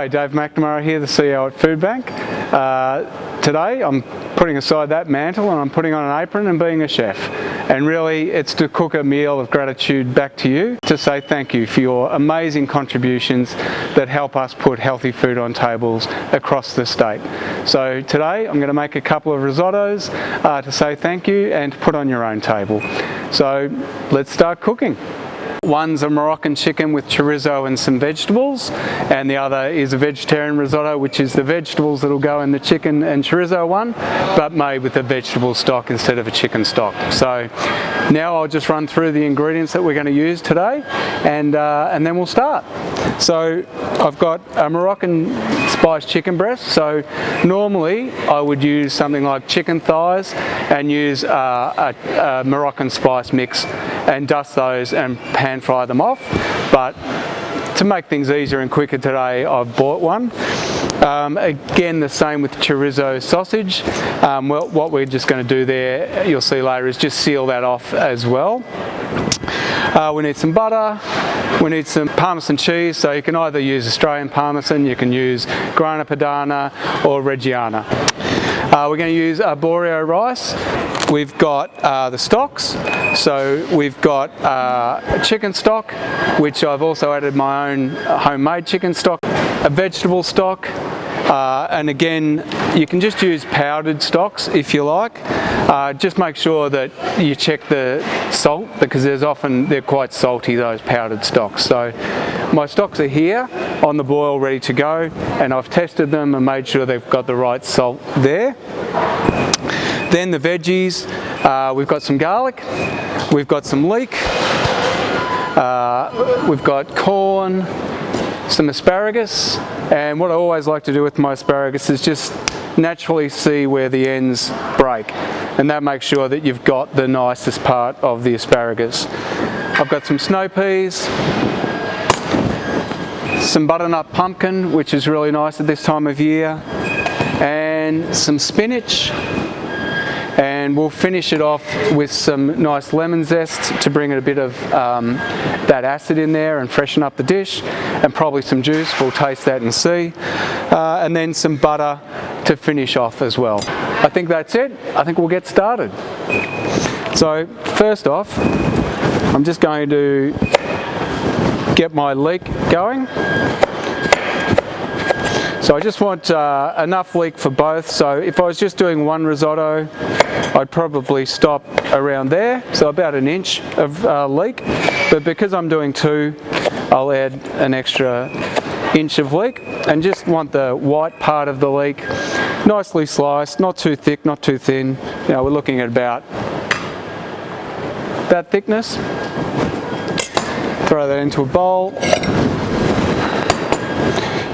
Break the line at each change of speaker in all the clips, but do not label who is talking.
G'day, Dave McNamara here, the CEO at Food Bank. Today I'm putting aside that mantle and I'm putting on an apron and being a chef. And really it's to cook a meal of gratitude back to you, to say thank you for your amazing contributions that help us put healthy food on tables across the state. So today I'm going to make a couple of risottos to say thank you and to put on your own table. So let's start cooking. One's a Moroccan chicken with chorizo and some vegetables, and the other is a vegetarian risotto, which is the vegetables that'll go in the chicken and chorizo one, but made with a vegetable stock instead of a chicken stock. So now I'll just run through the ingredients that we're going to use today, and then we'll start. So I've got a Moroccan spiced chicken breast. So normally I would use something like chicken thighs and use a Moroccan spice mix and dust those and pan fry them off, but to make things easier and quicker today I've bought one. Again, the same with chorizo sausage. Well, what we're just going to do there, you'll see later, is just seal that off as well. We need some butter, we need some Parmesan cheese, so you can either use Australian Parmesan, you can use Grana Padano or Reggiana. We're going to use arborio rice. We've got the stocks, so we've got chicken stock, which I've also added my own homemade chicken stock, a vegetable stock, and again you can just use powdered stocks if you like. Just make sure that you check the salt, because they're quite salty, those powdered stocks. So my stocks are here on the boil ready to go, and I've tested them and made sure they've got the right salt there. Then the veggies, we've got some garlic, we've got some leek, we've got corn, some asparagus, and what I always like to do with my asparagus is just naturally see where the ends break, and that makes sure that you've got the nicest part of the asparagus. I've got some snow peas, some butternut pumpkin, which is really nice at this time of year, and some spinach. And we'll finish it off with some nice lemon zest to bring a bit of that acid in there and freshen up the dish, and probably some juice, we'll taste that and see, and then some butter to finish off as well. I think that's it. I think we'll get started. So first off, I'm just going to get my leek going. So I just want enough leek for both. So if I was just doing one risotto, I'd probably stop around there, so about an inch of leek. But because I'm doing two, I'll add an extra inch of leek, and just want the white part of the leek nicely sliced, not too thick, not too thin. You know, we're looking at about that thickness. Throw that into a bowl.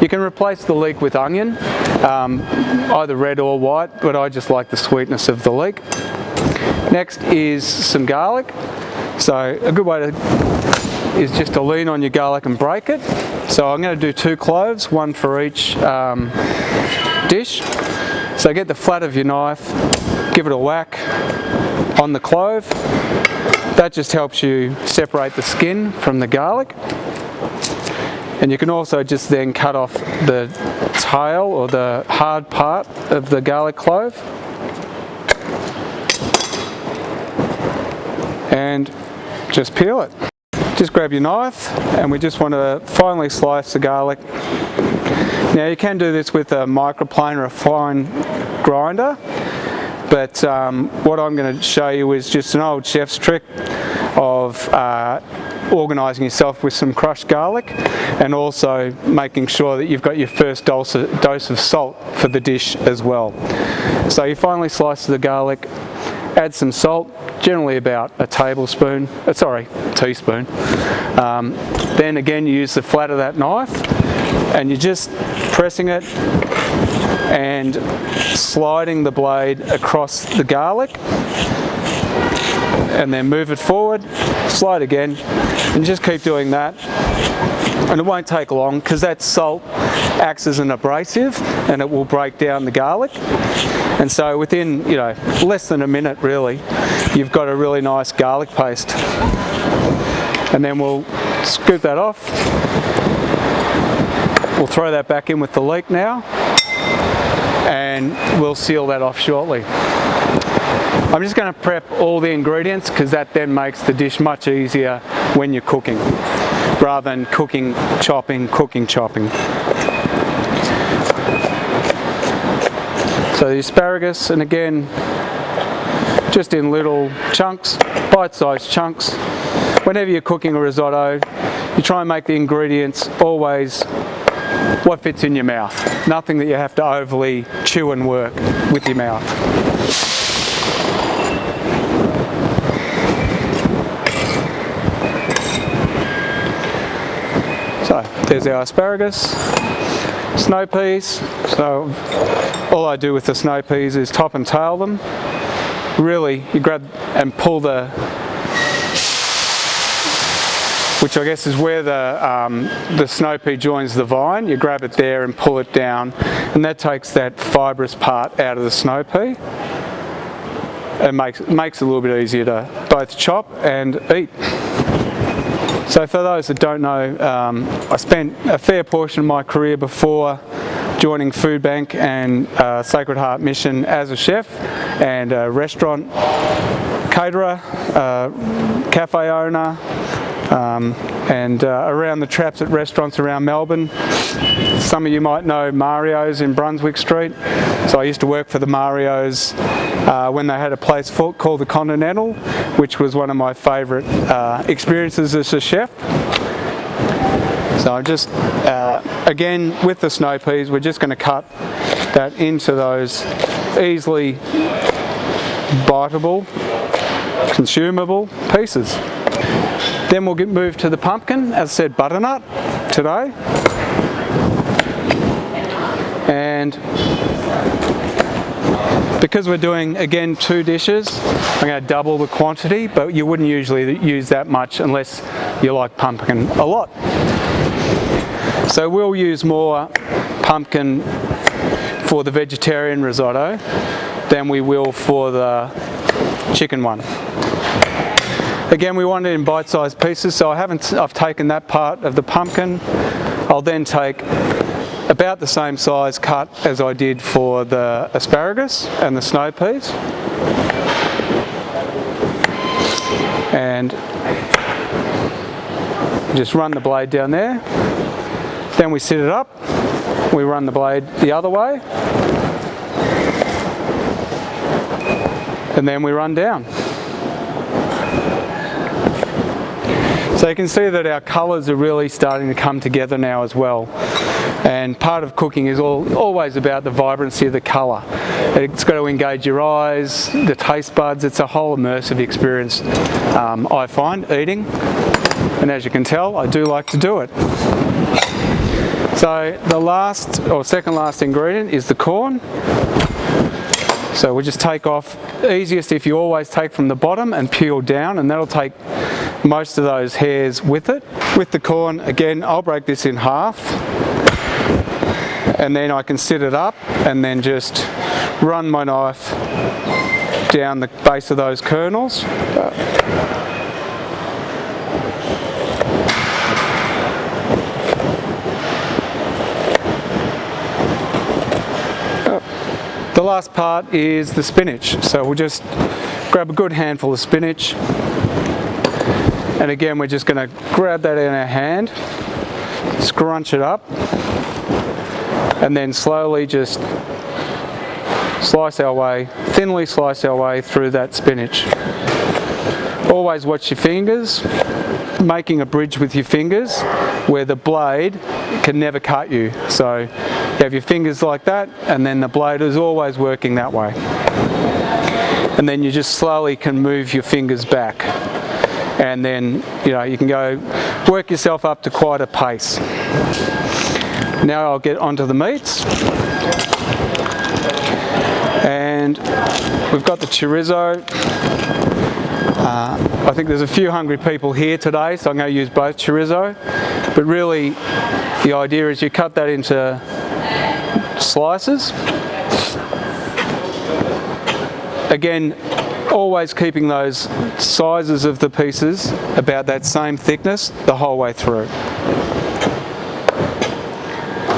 You can replace the leek with onion, either red or white, but I just like the sweetness of the leek. Next is some garlic. So a good way is just to lean on your garlic and break it. So I'm going to do 2 cloves, one for each dish. So get the flat of your knife, give it a whack on the clove. That just helps you separate the skin from the garlic. And you can also just then cut off the tail or the hard part of the garlic clove. And just peel it. Just grab your knife, and we just want to finely slice the garlic. Now you can do this with a microplane or a fine grinder, but what I'm going to show you is just an old chef's trick of organising yourself with some crushed garlic, and also making sure that you've got your first dose of salt for the dish as well. So you finally slice the garlic, add some salt, generally about a teaspoon. Then again you use the flat of that knife, and you're just pressing it and sliding the blade across the garlic, and then move it forward, slide again, and just keep doing that. And it won't take long, because that salt acts as an abrasive and it will break down the garlic. And so within, less than a minute really, you've got a really nice garlic paste. And then we'll scoop that off. we'll throw that back in with the leek now, and we'll seal that off shortly. I'm just going to prep all the ingredients because that then makes the dish much easier when you're cooking, rather than cooking, chopping. So the asparagus, and again, just in little chunks, bite-sized chunks. Whenever you're cooking a risotto, you try and make the ingredients always what fits in your mouth. Nothing that you have to overly chew and work with your mouth. So there's our asparagus, snow peas. So all I do with the snow peas is top and tail them. Really, you grab and pull which I guess is where the snow pea joins the vine. You grab it there and pull it down, and that takes that fibrous part out of the snow pea and makes it a little bit easier to both chop and eat. So for those that don't know, I spent a fair portion of my career before joining Food Bank and Sacred Heart Mission as a chef and a restaurant caterer, cafe owner, and around the traps at restaurants around Melbourne. Some of you might know Mario's in Brunswick Street. So I used to work for the Mario's when they had a place called the Continental, which was one of my favourite experiences as a chef. So I'm just, again, with the snow peas, we're just going to cut that into those easily biteable, consumable pieces. Then we'll move to the pumpkin, as I said, butternut today. And because we're doing, again, 2 dishes, I'm going to double the quantity, but you wouldn't usually use that much unless you like pumpkin a lot. So we'll use more pumpkin for the vegetarian risotto than we will for the chicken one. Again, we want it in bite-sized pieces, so I've taken that part of the pumpkin. I'll then take about the same size cut as I did for the asparagus and the snow peas. And just run the blade down there. Then we sit it up, we run the blade the other way, and then we run down. So you can see that our colours are really starting to come together now as well. And part of cooking is always about the vibrancy of the colour. It's got to engage your eyes, the taste buds. It's a whole immersive experience, I find, eating. And as you can tell, I do like to do it. So the last or second last ingredient is the corn. So we'll just take off, easiest if you always take from the bottom and peel down, and that'll take most of those hairs with it. With the corn, again, I'll break this in half, and then I can sit it up and then just run my knife down the base of those kernels. The last part is the spinach. So we'll just grab a good handful of spinach, and again we're just going to grab that in our hand, scrunch it up, and then slowly just thinly slice our way through that spinach. Always watch your fingers, making a bridge with your fingers where the blade can never cut you. So you have your fingers like that, and then the blade is always working that way. And then you just slowly can move your fingers back. And then, you can go work yourself up to quite a pace. Now I'll get onto the meats. And we've got the chorizo. I think there's a few hungry people here today, so I'm going to use both chorizo. But really, the idea is you cut that into slices. Again, always keeping those sizes of the pieces about that same thickness the whole way through.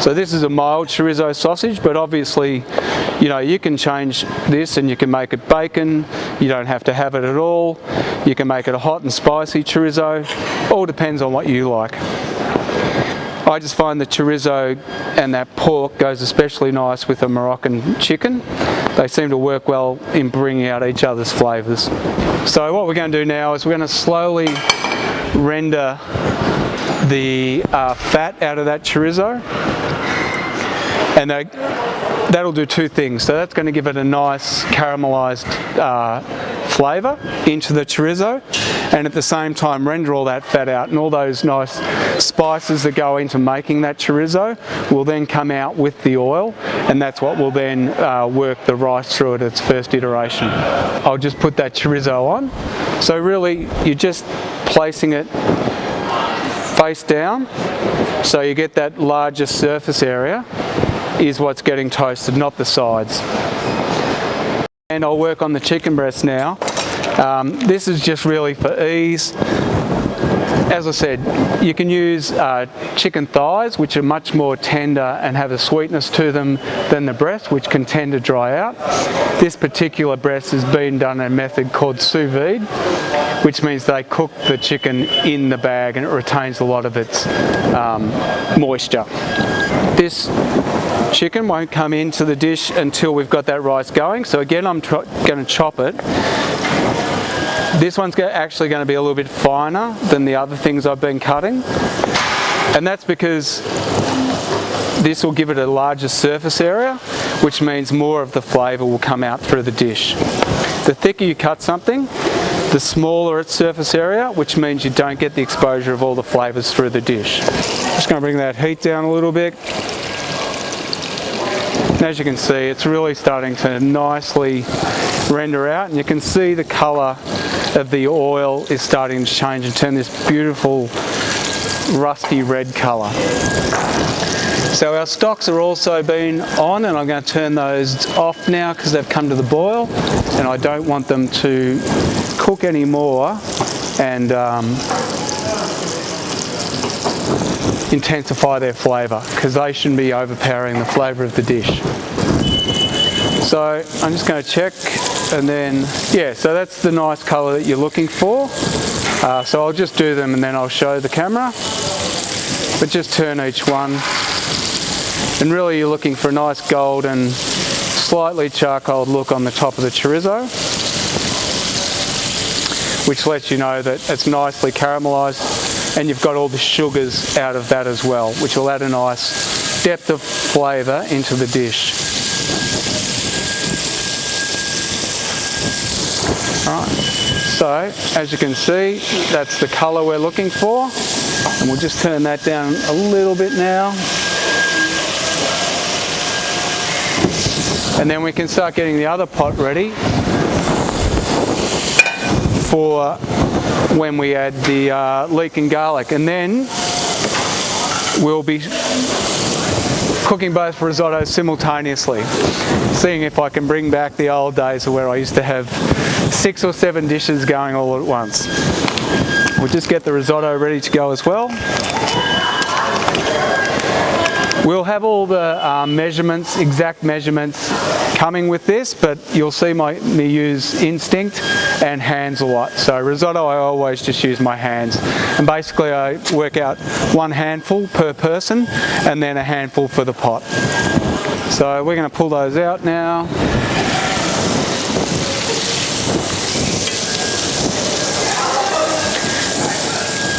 So this is a mild chorizo sausage, but obviously, you know, you can change this and you can make it bacon. You don't have to have it at all. You can make it a hot and spicy chorizo. All depends on what you like. I just find the chorizo and that pork goes especially nice with a Moroccan chicken. They seem to work well in bringing out each other's flavours. So what we're going to do now is we're going to slowly render the fat out of that chorizo, and that'll do two things. So that's going to give it a nice caramelised flavour into the chorizo, and at the same time render all that fat out, and all those nice spices that go into making that chorizo will then come out with the oil, and that's what will then work the rice through at its first iteration. I'll just put that chorizo on. So really you're just placing it face down, so you get that larger surface area is what's getting toasted, not the sides. And I'll work on the chicken breast now. This is just really for ease. As I said, you can use chicken thighs, which are much more tender and have a sweetness to them than the breast, which can tend to dry out. This particular breast has been done in a method called sous vide, which means they cook the chicken in the bag and it retains a lot of its moisture. This chicken won't come into the dish until we've got that rice going. So again, I'm going to chop it. This one's actually going to be a little bit finer than the other things I've been cutting, and that's because this will give it a larger surface area, which means more of the flavour will come out through the dish. The thicker you cut something, the smaller its surface area, which means you don't get the exposure of all the flavours through the dish. Just going to bring that heat down a little bit. And as you can see, it's really starting to nicely render out, and you can see the colour of the oil is starting to change and turn this beautiful rusty red colour. So our stocks are also been on, and I'm going to turn those off now because they've come to the boil, and I don't want them to cook anymore and intensify their flavour, because they shouldn't be overpowering the flavour of the dish. So I'm just going to check, and then yeah, so that's the nice colour that you're looking for. So I'll just do them and then I'll show the camera, but just turn each one, and really you're looking for a nice golden, slightly charcoal look on the top of the chorizo, which lets you know that it's nicely caramelised, and you've got all the sugars out of that as well, which will add a nice depth of flavour into the dish. Alright, so as you can see, that's the colour we're looking for, and we'll just turn that down a little bit now. And then we can start getting the other pot ready for when we add the leek and garlic, and then we'll be cooking both risottos simultaneously, seeing if I can bring back the old days where I used to have 6 or 7 dishes going all at once. We'll just get the risotto ready to go as well. We'll have all the measurements, exact measurements coming with this, but you'll see me use instinct and hands a lot. So risotto, I always just use my hands, and basically I work out 1 handful per person and then a handful for the pot. So we're going to pull those out now.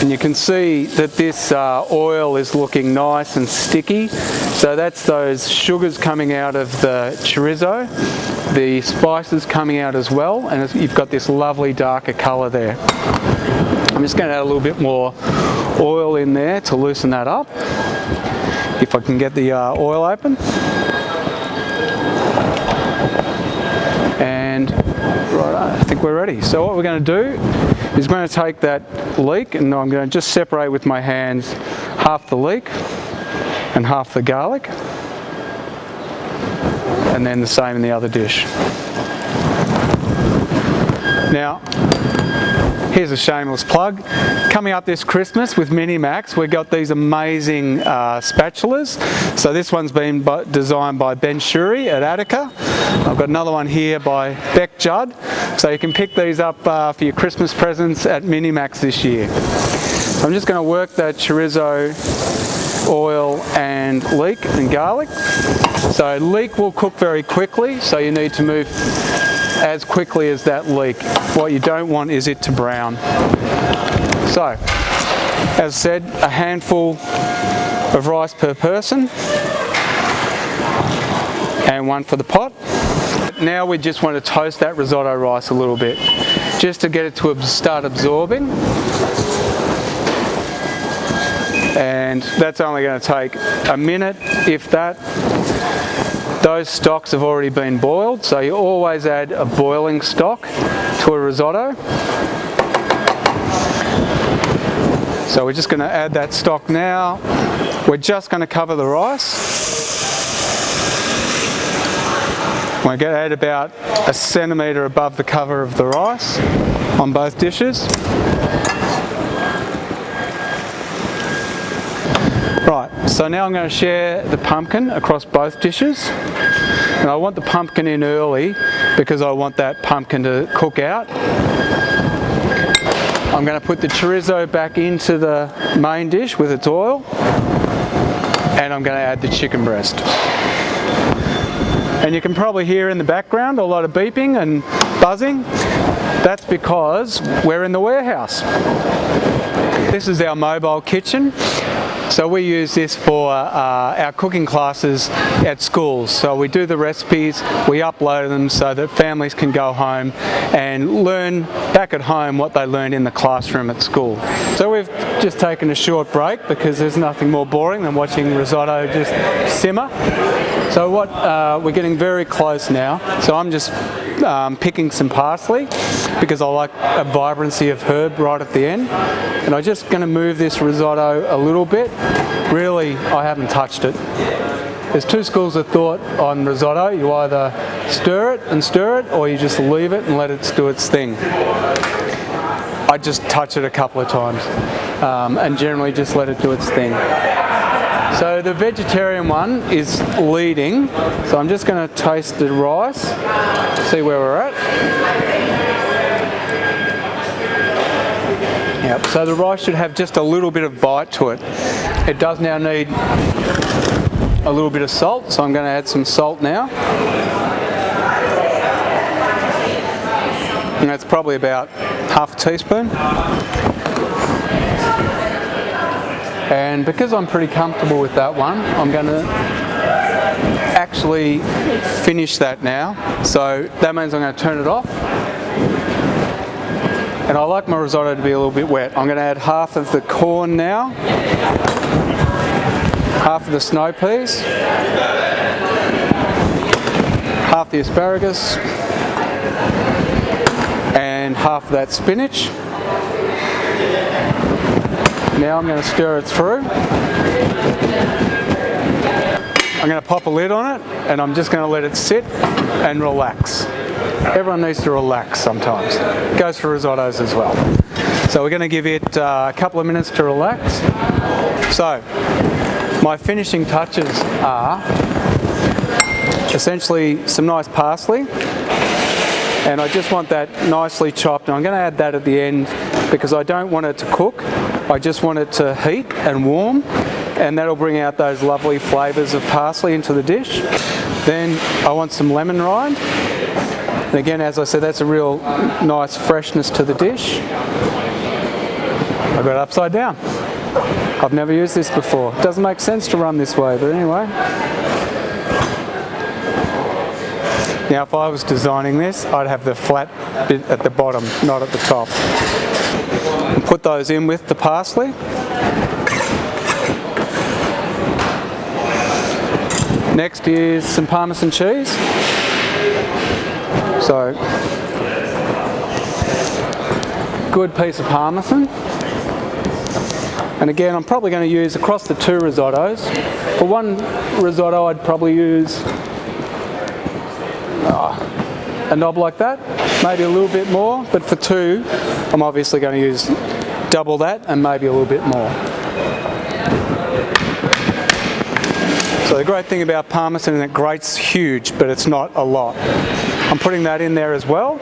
And you can see that this oil is looking nice and sticky. So that's those sugars coming out of the chorizo, the spices coming out as well, and you've got this lovely darker colour there. I'm just going to add a little bit more oil in there to loosen that up, if I can get the oil open. And right, I think we're ready. So what we're going to do is we're going to take that leek, and I'm going to just separate with my hands half the leek and half the garlic, and then the same in the other dish. Now Here's a shameless plug. Coming up this Christmas with Minimax, we've got these amazing spatulas. So this one's been designed by Ben Shuri at Attica. I've got another one here by Beck Judd. So you can pick these up for your Christmas presents at Minimax this year. So I'm just going to work the chorizo, oil and leek and garlic. So leek will cook very quickly, so you need to move as quickly as that leek. What you don't want is it to brown. So, as I said, a handful of rice per person and one for the pot. Now we just want to toast that risotto rice a little bit, just to get it to start absorbing. And that's only going to take a minute, if that. Those stocks have already been boiled, so you always add a boiling stock to a risotto. So we're just going to add that stock now. We're just going to cover the rice. We're going to add about a centimetre above the cover of the rice on both dishes. Right, so now I'm going to share the pumpkin across both dishes. And I want the pumpkin in early because I want that pumpkin to cook out. I'm going to put the chorizo back into the main dish with its oil. And I'm going to add the chicken breast. And you can probably hear in the background a lot of beeping and buzzing. That's because we're in the warehouse. This is our mobile kitchen. So we use this for our cooking classes at schools. So we do the recipes, we upload them so that families can go home and learn back at home what they learned in the classroom at school. So we've just taken a short break because there's nothing more boring than watching risotto just simmer. So we're getting very close now. So I'm just picking some parsley because I like a vibrancy of herb right at the end. And I'm just going to move this risotto a little bit. Really, I haven't touched it. There's two schools of thought on risotto. You either stir it, or you just leave it and let it do its thing. I just touch it a couple of times and generally just let it do its thing. So the vegetarian one is leading, so I'm just going to taste the rice, see where we're at. Yep, so the rice should have just a little bit of bite to it. It does now need a little bit of salt, so I'm going to add some salt now. And that's probably about half a teaspoon. And because I'm pretty comfortable with that one, I'm going to actually finish that now. So that means I'm going to turn it off. And I like my risotto to be a little bit wet. I'm going to add half of the corn now, half of the snow peas, half the asparagus, and half of that spinach. Now I'm going to stir it through. I'm going to pop a lid on it and I'm just going to let it sit and relax. Everyone needs to relax sometimes. It goes for risottos as well. So we're going to give it a couple of minutes to relax. So my finishing touches are essentially some nice parsley. And I just want that nicely chopped. And I'm going to add that at the end because I don't want it to cook. I just want it to heat and warm, and that'll bring out those lovely flavours of parsley into the dish. Then I want some lemon rind. And again, as I said, that's a real nice freshness to the dish. I've got it upside down. I've never used this before. It doesn't make sense to run this way, but anyway. Now if I was designing this, I'd have the flat bit at the bottom, not at the top. And put those in with the parsley. Next is some Parmesan cheese. So, good piece of Parmesan. And again, I'm probably going to use across the two risottos. For one risotto, I'd probably use a knob like that, maybe a little bit more, but for 2, I'm obviously going to use double that and maybe a little bit more. So the great thing about Parmesan is it grates huge, but it's not a lot. I'm putting that in there as well.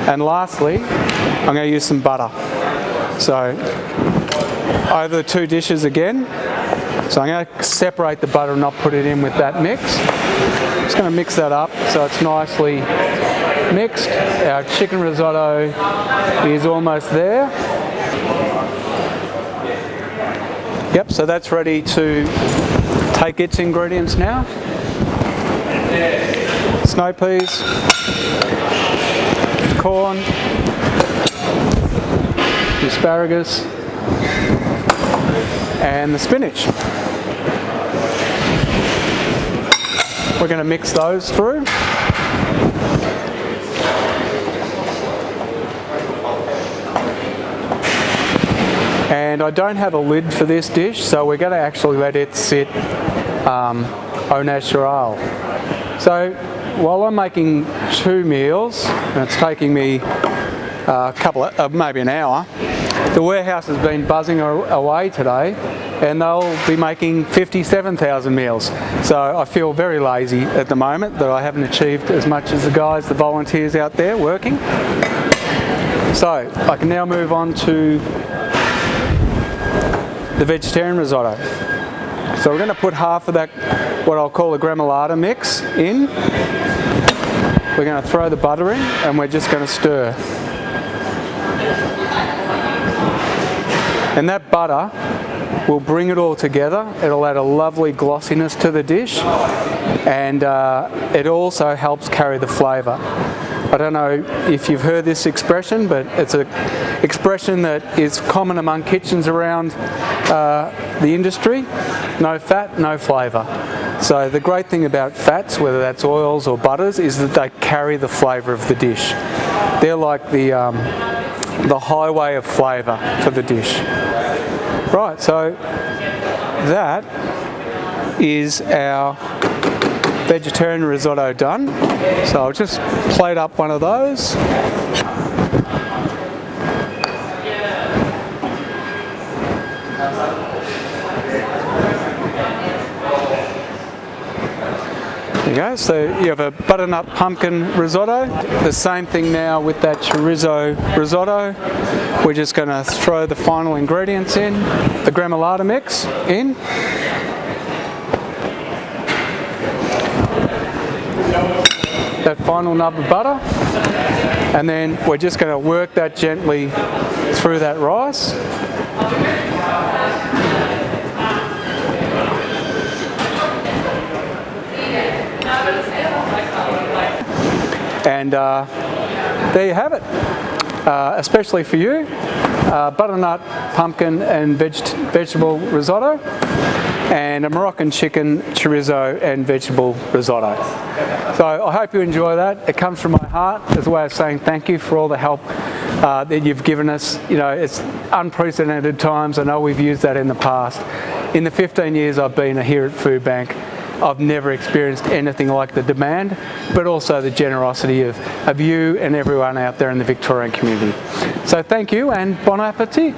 And lastly, I'm going to use some butter. So over the 2 dishes again. So I'm going to separate the butter and not put it in with that mix. Just going to mix that up so it's nicely mixed. Our chicken risotto is almost there. Yep, so that's ready to take its ingredients now. Snow peas, corn, asparagus, and the spinach. We're going to mix those through. And I don't have a lid for this dish, so we're going to actually let it sit au naturel. So while I'm making 2 meals, and it's taking me a couple of, maybe an hour, the warehouse has been buzzing away today, and they'll be making 57,000 meals. So I feel very lazy at the moment that I haven't achieved as much as the guys, the volunteers out there working. So I can now move on to the vegetarian risotto. So we're going to put half of that, what I'll call a gremolata mix in. We're going to throw the butter in and we're just going to stir. And that butter will bring it all together. It'll add a lovely glossiness to the dish, and it also helps carry the flavour. I don't know if you've heard this expression, but it's an expression that is common among kitchens around the industry. No fat, no flavour. So the great thing about fats, whether that's oils or butters, is that they carry the flavour of the dish. They're like the highway of flavour for the dish. Right, so that is our vegetarian risotto done. So I'll just plate up one of those. There you go, so you have a butternut pumpkin risotto. The same thing now with that chorizo risotto. We're just going to throw the final ingredients in, the gremolata mix in. That final nub of butter, and then we're just going to work that gently through that rice. And there you have it, especially for you, butternut, pumpkin and vegetable risotto, and a Moroccan chicken, chorizo and vegetable risotto. So I hope you enjoy that. It comes from my heart as a way of saying thank you for all the help that you've given us. You know, it's unprecedented times. I know we've used that in the past. In the 15 years I've been here at Food Bank, I've never experienced anything like the demand, but also the generosity of you and everyone out there in the Victorian community. So thank you and bon appetit.